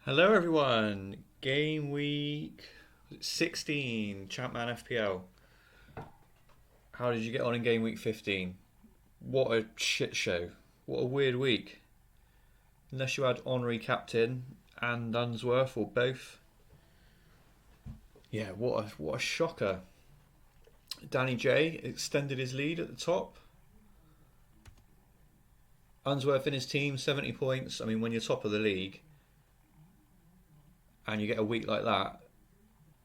Hello everyone, game week 16, ChampmanFPL. How did you get on in game week 15? What a shit show. What a weird week. Unless you had Henry captain and Unsworth or both. Yeah, what a shocker. Danny J extended his lead at the top. Unsworth in his team, 70 points. I mean, when you're top of the league and you get a week like that,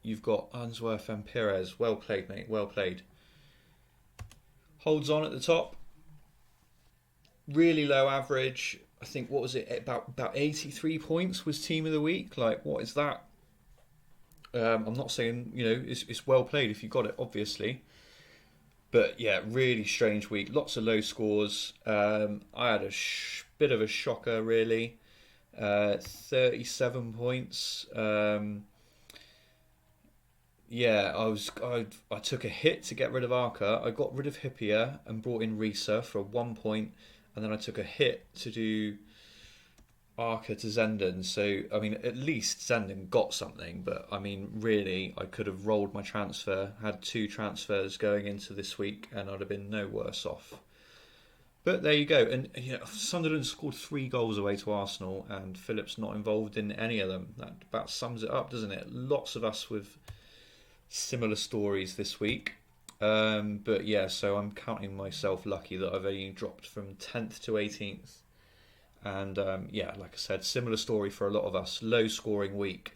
you've got Unsworth and Perez. Well played, mate. Well played. Holds on at the top. Really low average. I think, what was it? About 83 points was team of the week. Like, what is that? I'm not saying, it's well played if you got it, obviously. But yeah, really strange week. Lots of low scores. I had a bit of a shocker, really. 37 points. Yeah, I took a hit to get rid of Arca. I got rid of Hippier and brought in Risa for 1 point, and then I took a hit to do Arca to Zenden. So I mean, at least Zenden got something, but I mean, really, I could have rolled my transfer, had two transfers going into this week, and I'd have been no worse off. But there you go. And Sunderland scored 3 goals away to Arsenal, and Phillips not involved in any of them. That about sums it up, doesn't it? Lots of us with similar stories this week. But yeah, so I'm counting myself lucky that I've only dropped from 10th to 18th. And yeah, like I said, similar story for a lot of us. Low scoring week.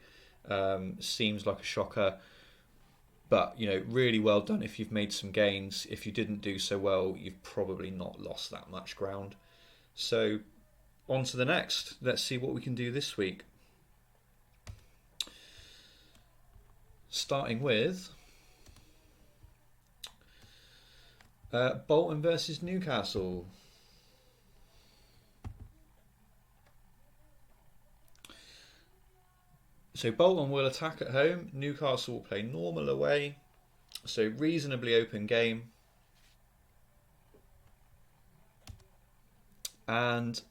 Seems like a shocker. But, really well done if you've made some gains. If you didn't do so well, you've probably not lost that much ground. So, on to the next. Let's see what we can do this week. Starting with Bolton versus Newcastle. So Bolton will attack at home. Newcastle will play normal away. So reasonably open game. And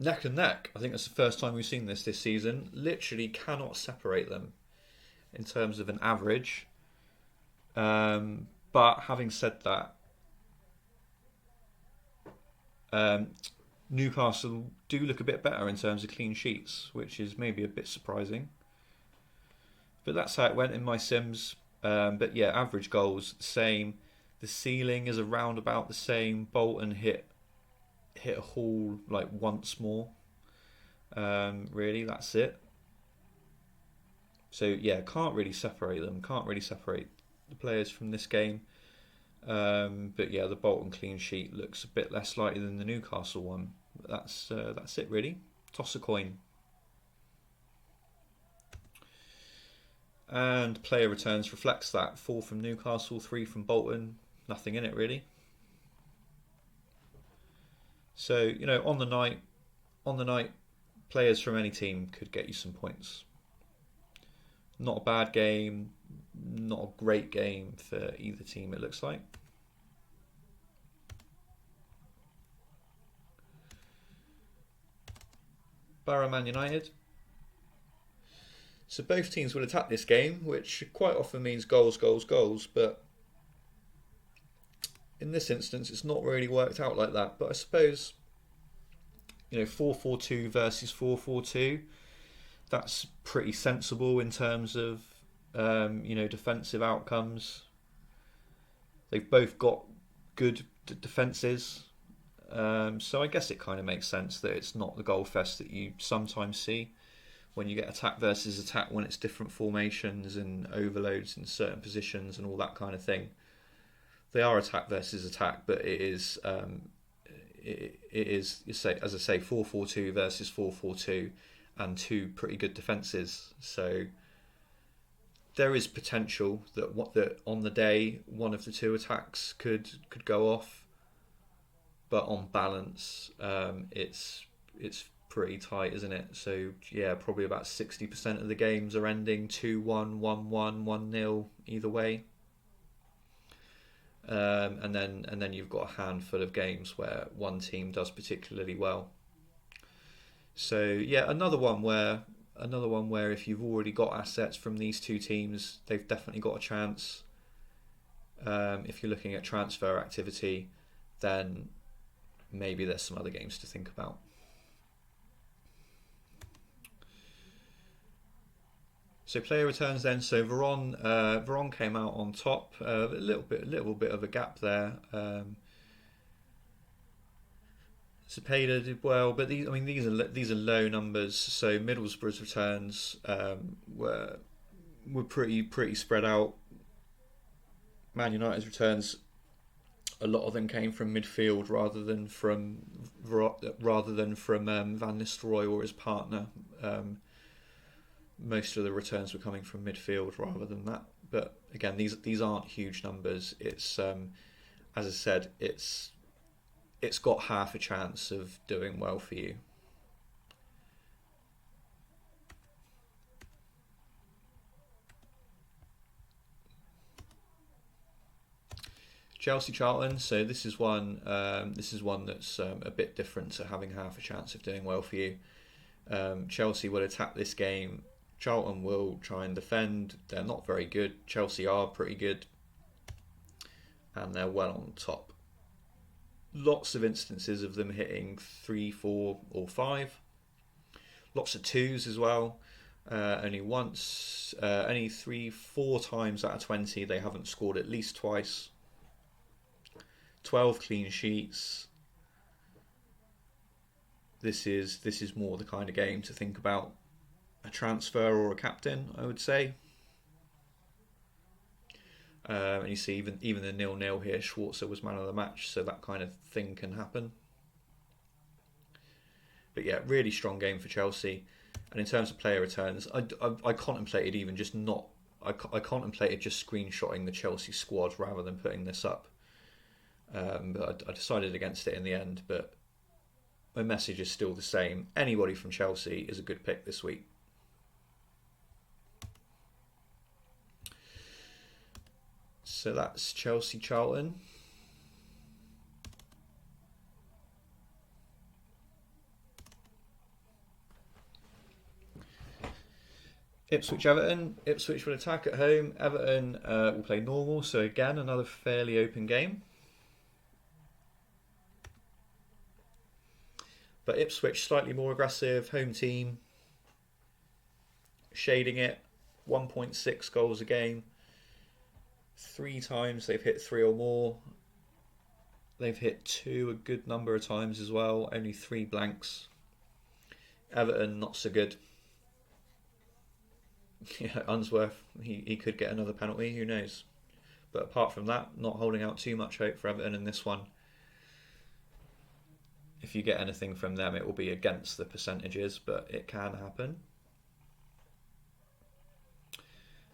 neck and neck. I think that's the first time we've seen this season. Literally cannot separate them in terms of an average. But having said that, Newcastle do look a bit better in terms of clean sheets, which is maybe a bit surprising. But that's how it went in my sims. But yeah, average goals, same. The ceiling is around about the same. Bolton hit a haul like once more. Really, that's it. So yeah, can't really separate them. Can't really separate the players from this game. But yeah, the Bolton clean sheet looks a bit less likely than the Newcastle one. But that's it really. Toss a coin. And player returns reflects that. 4 from Newcastle, 3 from Bolton. Nothing in it really. So on the night, players from any team could get you some points. Not a bad game, not a great game for either team, it looks like. Borough Man United. So both teams will attack this game, which quite often means goals, goals, goals. But in this instance, it's not really worked out like that. But I suppose, 4-4-2 versus 4-4-2, that's pretty sensible in terms of, defensive outcomes. They've both got good defences. So I guess it kind of makes sense that it's not the goal fest that you sometimes see when you get attack versus attack, when it's different formations and overloads in certain positions and all that kind of thing. They are attack versus attack, but it is as I say, 4-4-2 versus 4-4-2 and two pretty good defences. So there is potential that on the day one of the two attacks could go off, but on balance, it's pretty tight, isn't it? So yeah, probably about 60% of the games are ending 2-1, 1-1, 1-0 either way. And then you've got a handful of games where one team does particularly well. So yeah, another one where another one where if you've already got assets from these two teams, they've definitely got a chance. If you're looking at transfer activity, then maybe there's some other games to think about. So player returns then. So Veron came out on top. A little bit of a gap there. Cepeda did well, but these are low numbers. So Middlesbrough's returns were pretty spread out. Man United's returns, a lot of them came from midfield rather than from Van Nistelrooy or his partner. Most of the returns were coming from midfield rather than that. But again, these aren't huge numbers. It's as I said, it's got half a chance of doing well for you. Chelsea Charlton. So this is one that's a bit different to having half a chance of doing well for you. Chelsea will attack this game. Charlton will try and defend. They're not very good. Chelsea are pretty good, and they're well on top. Lots of instances of them hitting 3, 4, or 5. Lots of 2s as well. Only 3, 4 times out of 20 they haven't scored at least twice. 12 clean sheets. This is more the kind of game to think about a transfer or a captain, I would say. And you see even the 0-0 here, Schwarzer was man of the match, so that kind of thing can happen. But yeah, really strong game for Chelsea. And in terms of player returns, I contemplated even just not. I contemplated just screenshotting the Chelsea squad rather than putting this up. But I decided against it in the end. But my message is still the same. Anybody from Chelsea is a good pick this week. So that's Chelsea Charlton. Ipswich Everton. Ipswich will attack at home. Everton will play normal. So again, another fairly open game. But Ipswich slightly more aggressive, home team, shading it, 1.6 goals a game. 3 times they've hit 3 or more. They've hit 2 a good number of times as well, only 3 blanks. Everton not so good. Yeah, Unsworth, he could get another penalty, who knows. But apart from that, not holding out too much hope for Everton in this one. If you get anything from them, it will be against the percentages, but it can happen.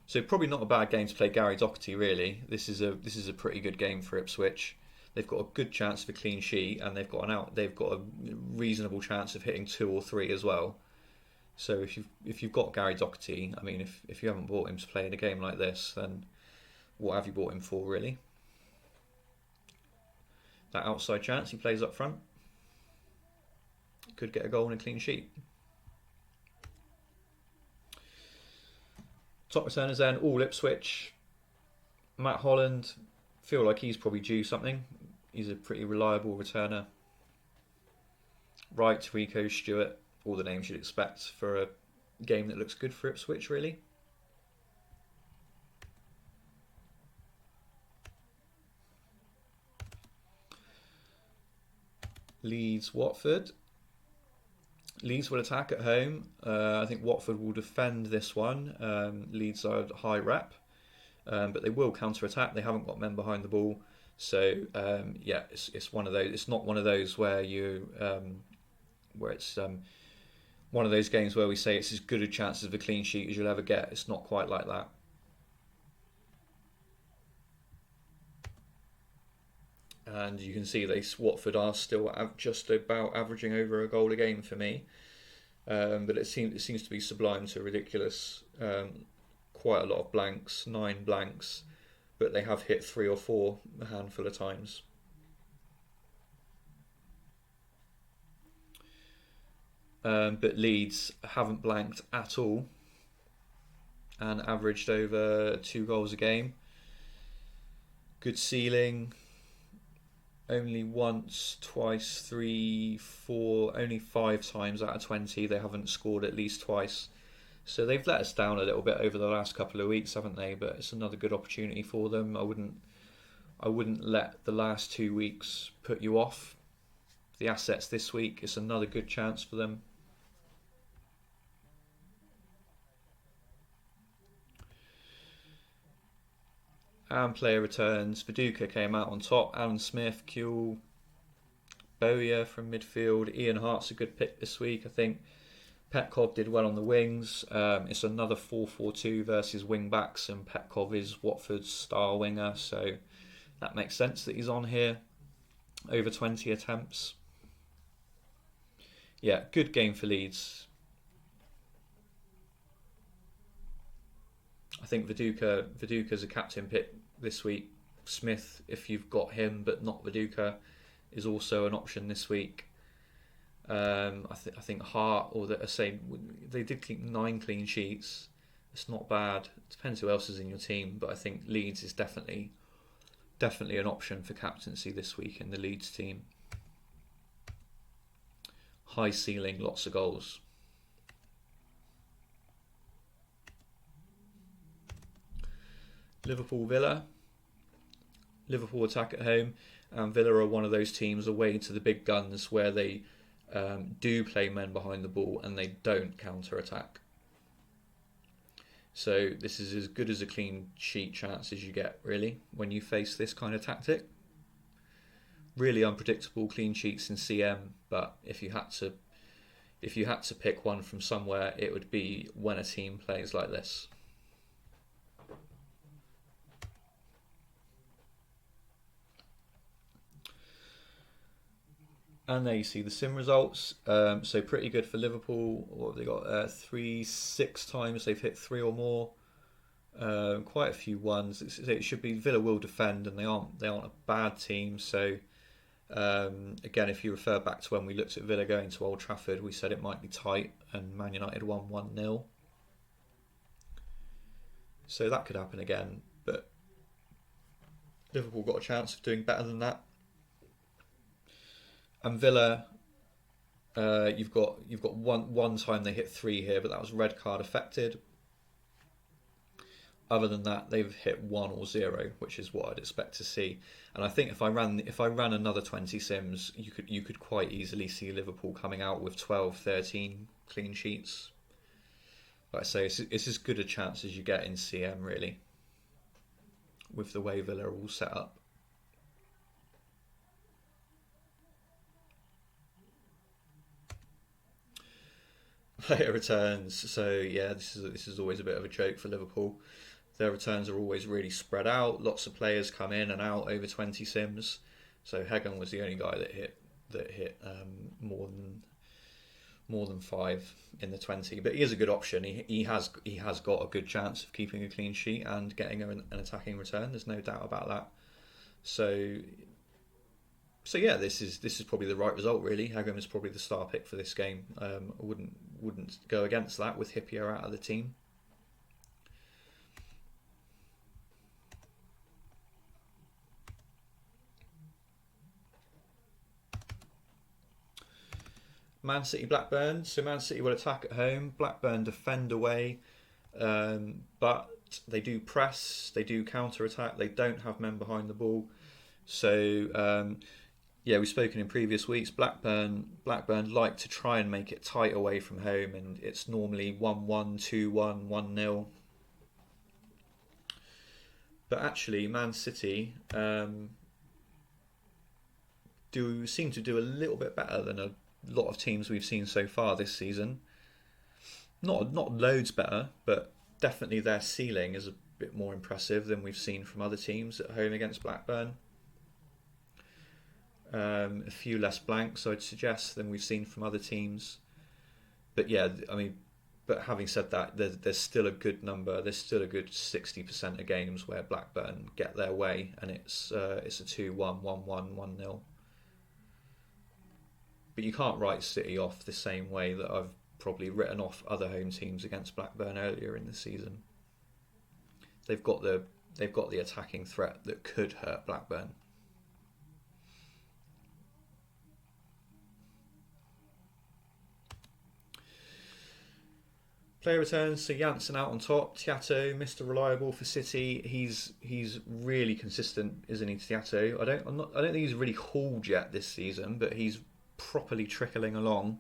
So probably not a bad game to play Gary Doherty, really. This is a pretty good game for Ipswich. They've got a good chance of a clean sheet, and they've got a reasonable chance of hitting 2 or 3 as well. So if you've got Gary Doherty, I mean, if you haven't bought him to play in a game like this, then what have you bought him for, really? That outside chance he plays up front. Could get a goal and a clean sheet. Top returners then, all Ipswich. Matt Holland, feel like he's probably due something. He's a pretty reliable returner. Wright, Rico, Stewart, all the names you'd expect for a game that looks good for Ipswich, really. Leeds, Watford. Leeds will attack at home. I think Watford will defend this one. Leeds are high rep, but they will counter-attack. They haven't got men behind the ball, so yeah, it's one of those. It's not one of those where it's one of those games where we say it's as good a chance of a clean sheet as you'll ever get. It's not quite like that. And you can see Watford are still just about averaging over a goal a game for me. But it seems to be sublime to ridiculous. Quite a lot of blanks, 9 blanks, but they have hit 3 or 4 a handful of times. but Leeds haven't blanked at all and averaged over 2 goals a game. Good ceiling. Only once, twice, 3, 4, only 5 times out of 20 they haven't scored at least twice. So they've let us down a little bit over the last couple of weeks, haven't they? But it's another good opportunity for them. I wouldn't let the last 2 weeks put you off. The assets this week, it's another good chance for them. And player returns. Viduka came out on top. Alan Smith, Kuehl, Bowyer from midfield. Ian Hart's a good pick this week, I think. Petkov did well on the wings. It's another 4-4-2 versus wing backs, and Petkov is Watford's star winger, so that makes sense that he's on here. Over 20 attempts. Yeah, good game for Leeds. I think Viduka's a captain pick this week. Smith, if you've got him but not Viduka, is also an option this week. I think Hart, or they did keep 9 clean sheets. It's not bad. It depends who else is in your team, but I think Leeds is definitely an option for captaincy this week in the Leeds team. High ceiling, lots of goals. Liverpool Villa. Liverpool attack at home, and Villa are one of those teams away to the big guns where they do play men behind the ball and they don't counter-attack. So this is as good as a clean sheet chance as you get, really, when you face this kind of tactic. Really unpredictable clean sheets in CM, but if you had to pick one from somewhere, it would be when a team plays like this. And there you see the sim results. So pretty good for Liverpool. What have they got? 6 times they've hit 3 or more. Quite a few ones. It should be Villa will defend, and they aren't a bad team. So again, if you refer back to when we looked at Villa going to Old Trafford, we said it might be tight, and Man United won 1-0. So that could happen again, but Liverpool got a chance of doing better than that. And Villa, you've got one time they hit 3 here, but that was red card affected. Other than that, they've hit 1 or 0, which is what I'd expect to see. And I think if I ran another 20 sims, you could quite easily see Liverpool coming out with 12, 13 clean sheets. Like I say, it's as good a chance as you get in CM, really, with the way Villa are all set up. Player returns. So yeah, this is always a bit of a joke for Liverpool. Their returns are always really spread out. Lots of players come in and out over 20 sims. So Hagen was the only guy that hit more than 5 in the 20. But he is a good option. He has got a good chance of keeping a clean sheet and getting an attacking return. There's no doubt about that. So yeah, this is probably the right result, really. Hagen is probably the star pick for this game. I wouldn't go against that with Hippier out of the team. Man City Blackburn. So Man City will attack at home. Blackburn defend away, but they do press. They do counter attack. They don't have men behind the ball. So yeah, we've spoken in previous weeks. Blackburn like to try and make it tight away from home, and it's normally 1-1, 2-1, 1-0. But actually, Man City do seem to do a little bit better than a lot of teams we've seen so far this season. Not loads better, but definitely their ceiling is a bit more impressive than we've seen from other teams at home against Blackburn. A few less blanks, I'd suggest, than we've seen from other teams. But yeah, I mean, but having said that, there's still a good number. There's still a good 60% of games where Blackburn get their way, and it's a 2-1, 1-1, 1-0. But you can't write City off the same way that I've probably written off other home teams against Blackburn earlier in the season. They've got the attacking threat that could hurt Blackburn. Player returns, so Janssen out on top. Tiato, Mr. Reliable for City. He's really consistent, isn't he, Tiato? I don't think he's really hauled yet this season, but he's properly trickling along.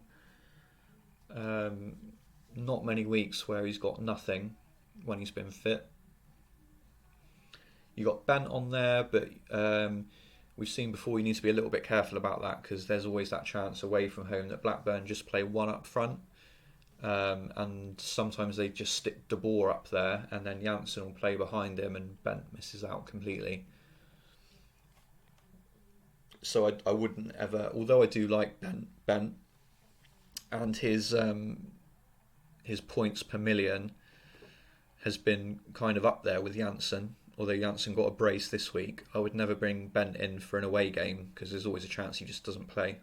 Not many weeks where he's got nothing when he's been fit. You got Bent on there, but we've seen before you need to be a little bit careful about that because there's always that chance away from home that Blackburn just play one up front. And sometimes they just stick De Boer up there and then Janssen will play behind him and Bent misses out completely. So I wouldn't ever, although I do like Bent and his points per million has been kind of up there with Janssen, although Janssen got a brace this week, I would never bring Bent in for an away game because there's always a chance he just doesn't play.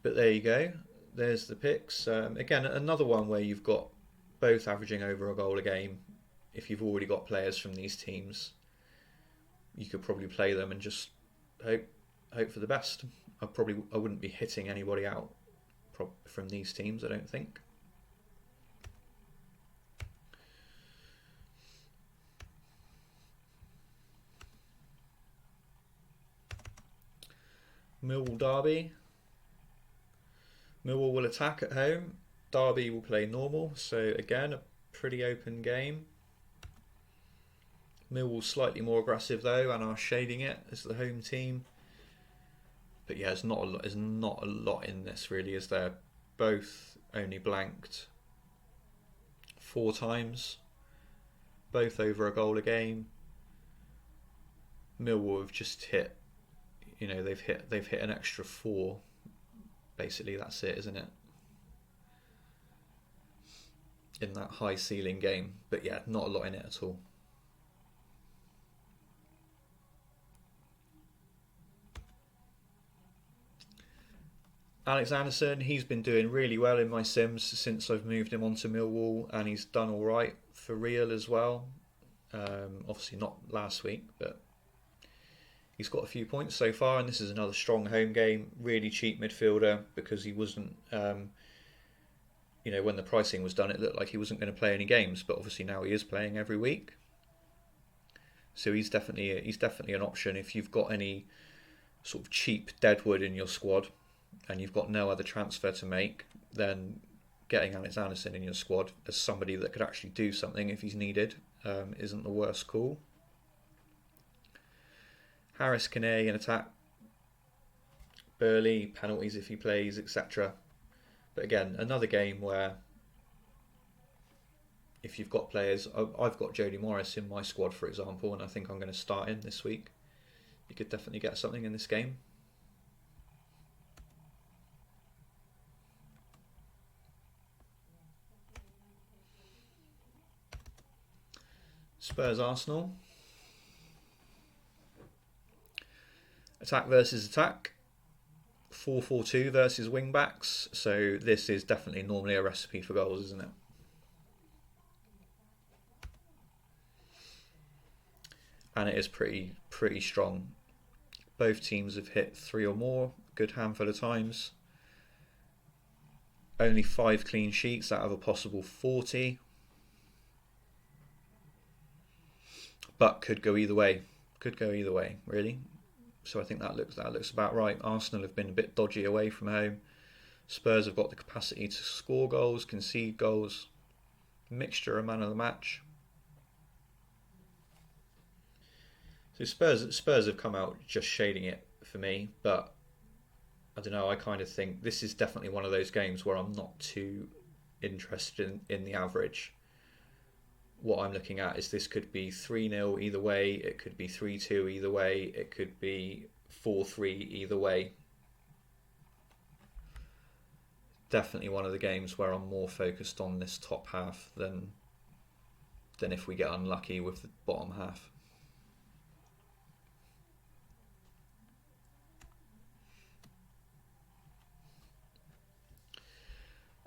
But there you go. There's the picks. Again, another one where you've got both averaging over a goal a game. If you've already got players from these teams, you could probably play them and just hope for the best. I wouldn't be hitting anybody out from these teams, I don't think. Millwall Derby. Millwall will attack at home. Derby will play normal. So again, a pretty open game. Millwall slightly more aggressive though, and are shading it as the home team. But yeah, there's not a lot in this really, is there? Both only blanked 4 times. Both over a goal a game. Millwall have just hit. They've hit an extra 4. Basically, that's it, isn't it? In that high ceiling game. But yeah, not a lot in it at all. Alex Anderson, he's been doing really well in my sims since I've moved him onto Millwall, and he's done all right for real as well. Obviously not last week, but he's got a few points so far, and this is another strong home game. Really cheap midfielder because he wasn't, when the pricing was done, it looked like he wasn't going to play any games, but obviously now he is playing every week. So he's definitely an option if you've got any sort of cheap deadwood in your squad and you've got no other transfer to make. Then getting Alex Anderson in your squad as somebody that could actually do something if he's needed isn't the worst call. Harris Kane in attack, Burley penalties if he plays, etc. But again, another game where if you've got players, I've got Jody Morris in my squad, for example, and I think I'm going to start him this week. You could definitely get something in this game. Spurs Arsenal. Attack versus attack. 4-4-2 versus wing backs. So this is definitely normally a recipe for goals, isn't it? And it is pretty strong. Both teams have hit 3 or more, good handful of times. Only 5 clean sheets out of a possible 40. But could go either way. Really. So I think that looks about right. Arsenal have been a bit dodgy away from home. Spurs have got the capacity to score goals, concede goals. Mixture of man of the match. So Spurs have come out just shading it for me, but I don't know, I kind of think this is definitely one of those games where I'm not too interested in the average. What I'm looking at is this could be 3-0 either way, it could be 3-2 either way, it could be 4-3 either way. Definitely one of the games where I'm more focused on this top half than if we get unlucky with the bottom half.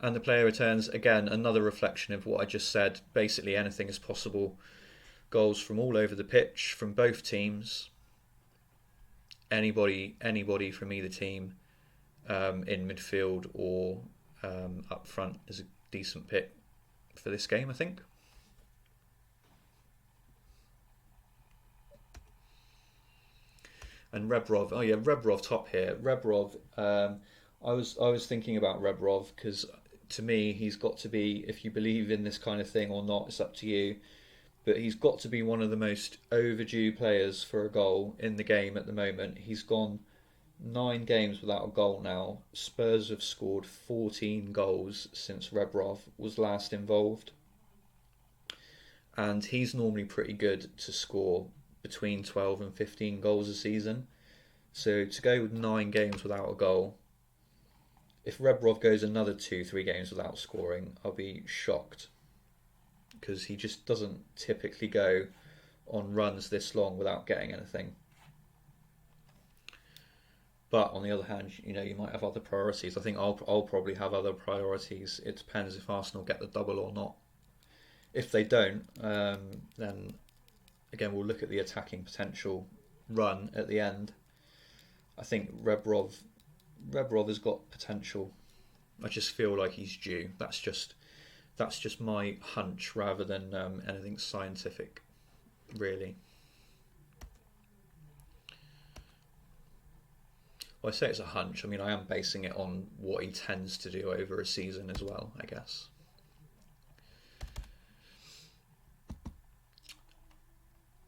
And the player returns, again, another reflection of what I just said. Basically, anything is possible. Goals from all over the pitch, from both teams. Anybody from either team in midfield or up front is a decent pick for this game, I think. And Rebrov, oh yeah, Rebrov top here. Rebrov, I was thinking about Rebrov because to me he's got to be, if you believe in this kind of thing or not, it's up to you. But he's got to be one of the most overdue players for a goal in the game at the moment. He's gone 9 games without a goal now. Spurs have scored 14 goals since Rebrov was last involved. And he's normally pretty good to score between 12 and 15 goals a season. So to go with 9 games without a goal, if Rebrov goes another 2-3 games without scoring, I'll be shocked. Because he just doesn't typically go on runs this long without getting anything. But on the other hand, you might have other priorities. I think I'll probably have other priorities. It depends if Arsenal get the double or not. If they don't, then again we'll look at the attacking potential run at the end. I think Rebrov has got potential. I just feel like he's due. That's just my hunch rather than anything scientific, really. Well, I say it's a hunch. I mean, I am basing it on what he tends to do over a season as well, I guess.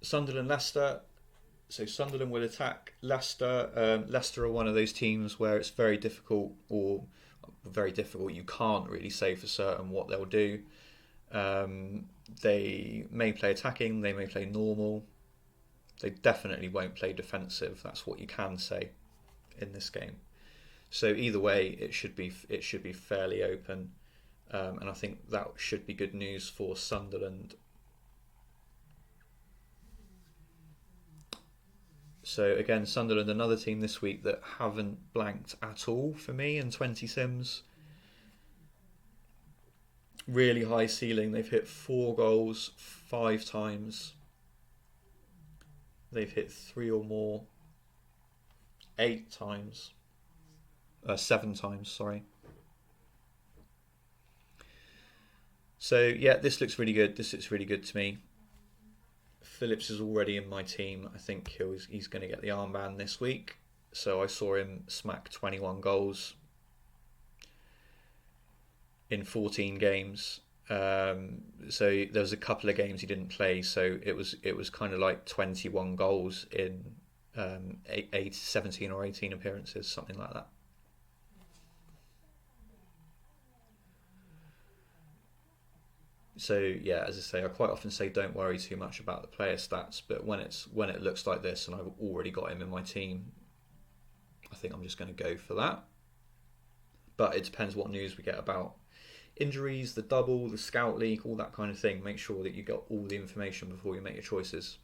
Sunderland Lester. So Sunderland will attack Leicester. Leicester are one of those teams where it's very difficult, you can't really say for certain what they'll do. They may play attacking, they may play normal. They definitely won't play defensive. That's what you can say in this game. So either way, it should be fairly open, and I think that should be good news for Sunderland. So again, Sunderland, another team this week that haven't blanked at all for me in 20 sims. Really high ceiling. They've hit 4 goals 5 times. They've hit 3 or more 8 times. 7 times, sorry. So yeah, this looks really good. This looks really good to me. Phillips is already in my team. I think he's going to get the armband this week. So I saw him smack 21 goals in 14 games. So there was a couple of games he didn't play. So it was kind of like 21 goals in 17 or 18 appearances, something like that. So yeah, as I say, I quite often say don't worry too much about the player stats, but when it looks like this and I've already got him in my team, I think I'm just going to go for that. But it depends what news we get about injuries, the double, the scout leak, all that kind of thing. Make sure that you get all the information before you make your choices.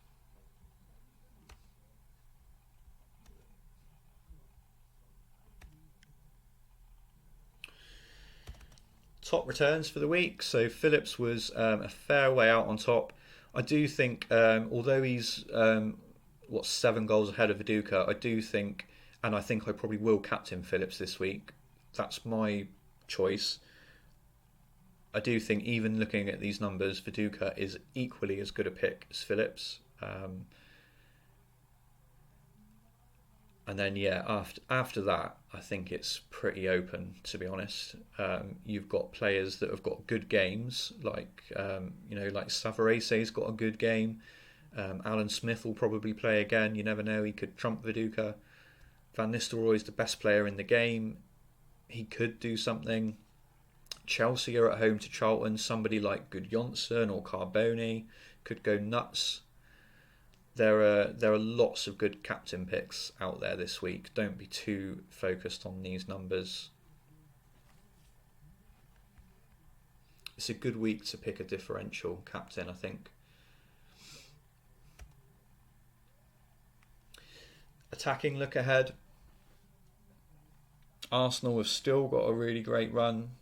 Top returns for the week. So Phillips was a fair way out on top. I do think, although he's 7 goals ahead of Viduka, I do think, and I think I probably will captain Phillips this week. That's my choice. I do think, even looking at these numbers, Viduka is equally as good a pick as Phillips. And then after that, I think it's pretty open, to be honest. You've got players that have got good games, like Savarese's got a good game. Alan Smith will probably play again. You never know; he could trump Viduka. Van Nistelrooy's the best player in the game. He could do something. Chelsea are at home to Charlton. Somebody like Gudjonsson or Carboni could go nuts. There are lots of good captain picks out there this week. Don't be too focused on these numbers. It's a good week to pick a differential captain, I think. Attacking look ahead. Arsenal have still got a really great run.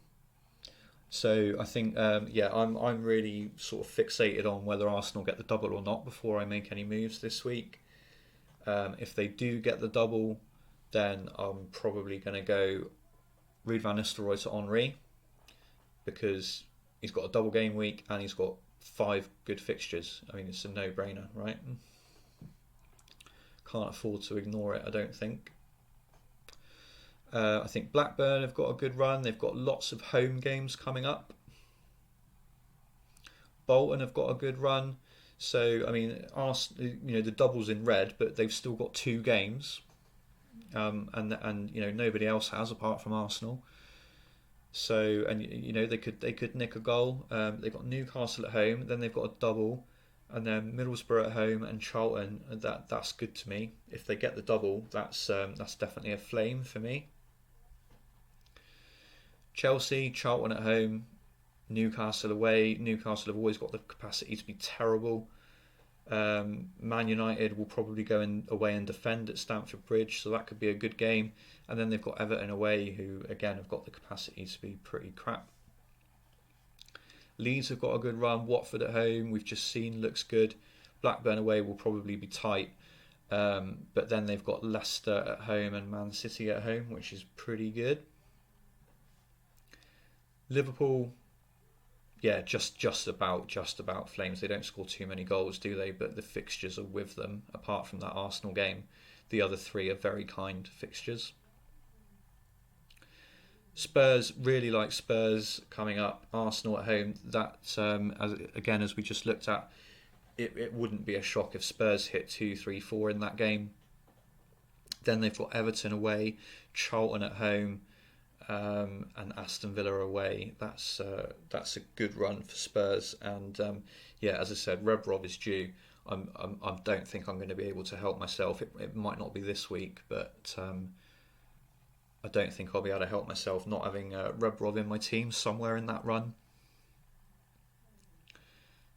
So I think, yeah, I'm really sort of fixated on whether Arsenal get the double or not before I make any moves this week. If they do get the double, then I'm probably going to go Ruud van Nistelrooy to Henry, because he's got a double game week and he's got 5 good fixtures. I mean, it's a no-brainer, right? Can't afford to ignore it, I don't think. I think Blackburn have got a good run. They've got lots of home games coming up. Bolton have got a good run. So, I mean, the double's in red, but they've still got 2 games. And nobody else has apart from Arsenal. So, and they could nick a goal. They've got Newcastle at home, then they've got a double, and then Middlesbrough at home and Charlton. That's good to me. If they get the double, that's definitely a flame for me. Chelsea, Charlton at home, Newcastle away. Newcastle have always got the capacity to be terrible. Man United will probably go away and defend at Stamford Bridge, so that could be a good game. And then they've got Everton away, who again have got the capacity to be pretty crap. Leeds have got a good run. Watford at home, we've just seen, looks good. Blackburn away will probably be tight. But then they've got Leicester at home and Man City at home, which is pretty good. Liverpool, yeah, just about flames. They don't score too many goals, do they? But the fixtures are with them. Apart from that Arsenal game, the other 3 are very kind fixtures. Spurs, really like Spurs coming up. Arsenal at home. That as we just looked at, it wouldn't be a shock if Spurs hit 2, 3, 4 in that game. Then they've got Everton away, Charlton at home, and Aston Villa away. That's a good run for Spurs. And yeah, as I said, Rebrov is due. I don't think I'm going to be able to help myself. It might not be this week, but I don't think I'll be able to help myself not having Rebrov in my team somewhere in that run.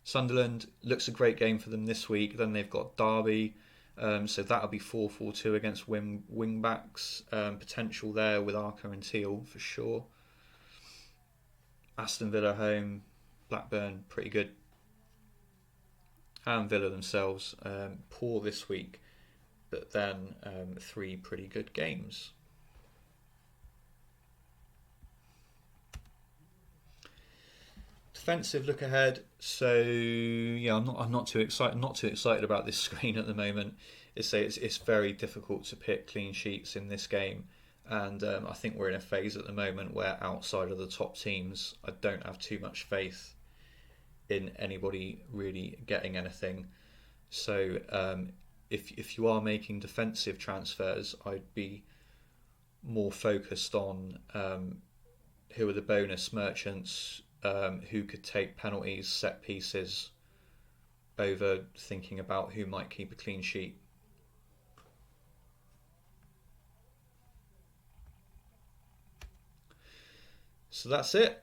Sunderland looks a great game for them this week. Then they've got Derby. So that'll be 4-4-2 against wing backs. Potential there with Arca and Teal for sure. Aston Villa home, Blackburn pretty good. And Villa themselves poor this week, but then 3 pretty good games. Defensive look ahead. So yeah, I'm not too excited about this screen at the moment. It's very difficult to pick clean sheets in this game, and I think we're in a phase at the moment where outside of the top teams, I don't have too much faith in anybody really getting anything. So if you are making defensive transfers, I'd be more focused on who are the bonus merchants. Who could take penalties, set pieces, over thinking about who might keep a clean sheet. So that's it.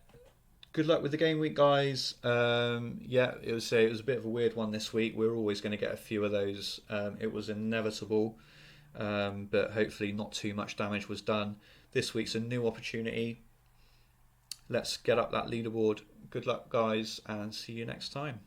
Good luck with the game week, guys. Yeah, it was a bit of a weird one this week. We're always going to get a few of those. It was inevitable, but hopefully not too much damage was done. This week's a new opportunity. Let's get up that leaderboard. Good luck, guys, and see you next time.